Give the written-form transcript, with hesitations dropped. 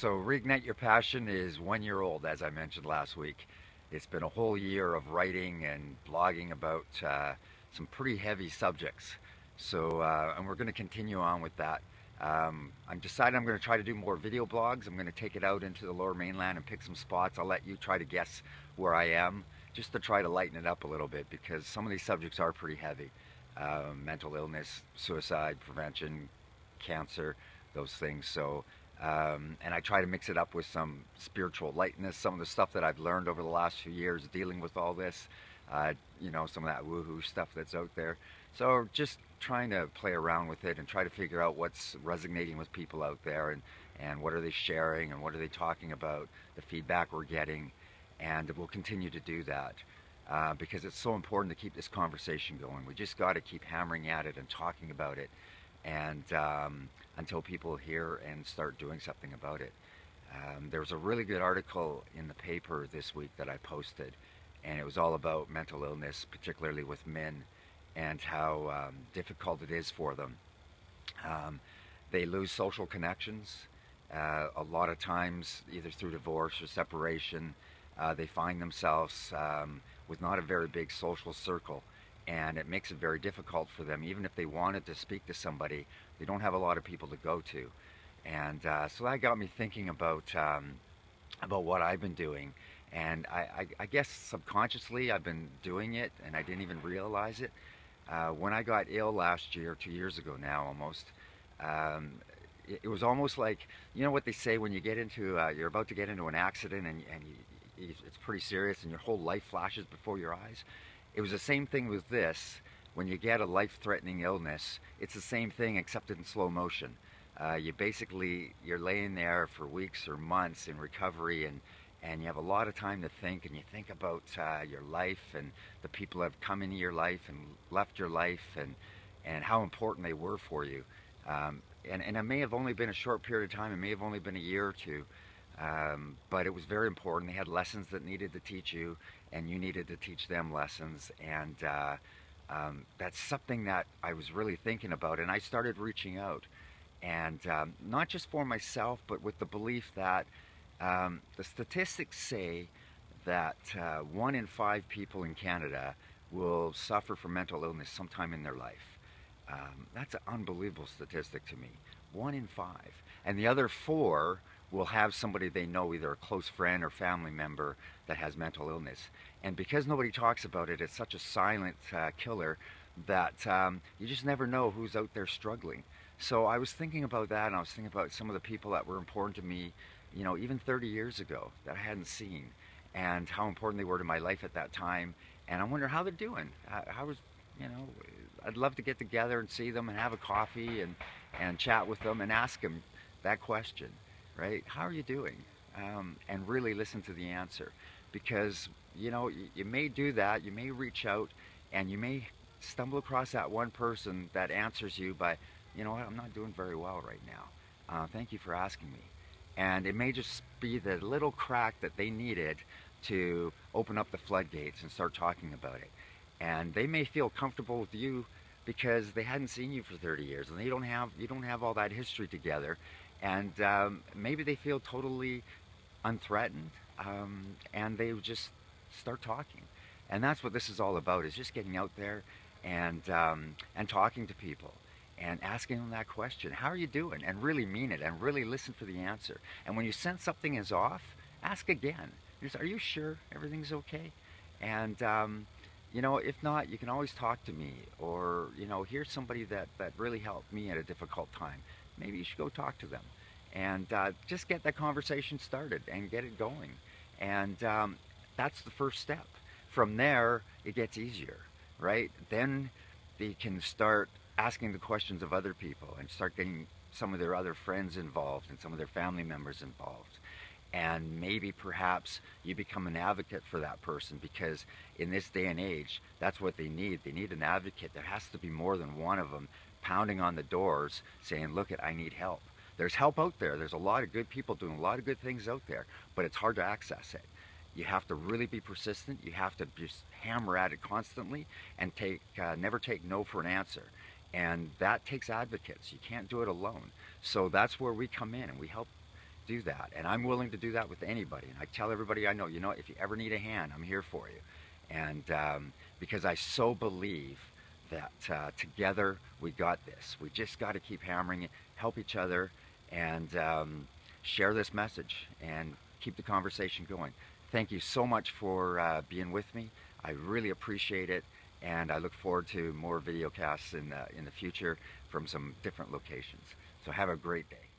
So, Reignite Your Passion is 1 year old, as I mentioned last week. It's been a whole year of writing and blogging about some pretty heavy subjects. And we're going to continue on with that. I'm decided I'm going to try to do more video blogs. I'm going to take it out into the lower mainland and pick some spots. I'll let you try to guess where I am, just to try to lighten it up a little bit, because some of these subjects are pretty heavy. Mental illness, suicide prevention, cancer, those things. And I try to mix it up with some spiritual lightness, some of the stuff that I've learned over the last few years dealing with all this, some of that woohoo stuff that's out there. So just trying to play around with it and try to figure out what's resonating with people out there, and what are they sharing and what are they talking about, the feedback we're getting, and we'll continue to do that. Because it's so important to keep this conversation going. We just got to keep hammering at it and talking about it, and until people hear and start doing something about it. There was a really good article in the paper this week that I posted, and it was all about mental illness, particularly with men, and how difficult it is for them. They lose social connections a lot of times, either through divorce or separation. They find themselves with not a very big social circle, and it makes it very difficult for them. Even if they wanted to speak to somebody, they don't have a lot of people to go to. And so that got me thinking about what I've been doing. And I guess subconsciously I've been doing it, and I didn't even realize it. When I got ill last year, 2 years ago now almost, it was almost like, you know what they say when you get into, you're about to get into an accident, and it's pretty serious and your whole life flashes before your eyes. It was the same thing with this. When you get a life-threatening illness, it's the same thing except in slow motion. You're laying there for weeks or months in recovery, and you have a lot of time to think, and you think about your life and the people that have come into your life and left your life, and how important they were for you. And it may have only been a short period of time. It may have only been a year or two. But it was very important. They had lessons that needed to teach you, and you needed to teach them lessons. And that's something that I was really thinking about. And I started reaching out. And not just for myself, but with the belief that the statistics say that 1 in 5 people in Canada will suffer from mental illness sometime in their life. That's an unbelievable statistic to me. 1 in 5. And the other 4 will have somebody they know, either a close friend or family member, that has mental illness. And because nobody talks about it, it's such a silent killer that you just never know who's out there struggling. So I was thinking about that, and I was thinking about some of the people that were important to me, even 30 years ago, that I hadn't seen, and how important they were to my life at that time. And I wonder how they're doing. I'd love to get together and see them and have a coffee and chat with them and ask them that question. Right? How are you doing? And really listen to the answer, because you may do that, you may reach out, and you may stumble across that one person that answers you by, you know what, I'm not doing very well right now. Thank you for asking me. And it may just be the little crack that they needed to open up the floodgates and start talking about it. And they may feel comfortable with you because they hadn't seen you for 30 years, and you don't have all that history together. And maybe they feel totally unthreatened, and they just start talking. And that's what this is all about, is just getting out there and talking to people and asking them that question, how are you doing? And really mean it, and really listen for the answer. And when you sense something is off, ask again. Just, are you sure everything's okay? And if not, you can always talk to me, or here's somebody that really helped me at a difficult time. Maybe you should go talk to them, and just get that conversation started and get it going. And that's the first step. From there, it gets easier, right? Then they can start asking the questions of other people and start getting some of their other friends involved and some of their family members involved. And maybe perhaps you become an advocate for that person, because in this day and age, that's what they need. They need an advocate. There has to be more than one of them pounding on the doors saying, look, I need help. There's help out there. There's a lot of good people doing a lot of good things out there, but it's hard to access it. You have to really be persistent. You have to just hammer at it constantly, and never take no for an answer. And that takes advocates. You can't do it alone. So that's where we come in, and we help do that, and I'm willing to do that with anybody. And I tell everybody I know, you know, if you ever need a hand, I'm here for you. And because I so believe that together we got this. We just got to keep hammering it, help each other, and share this message and keep the conversation going. Thank you so much for being with me. I really appreciate it, and I look forward to more video casts in the future from some different locations. So have a great day.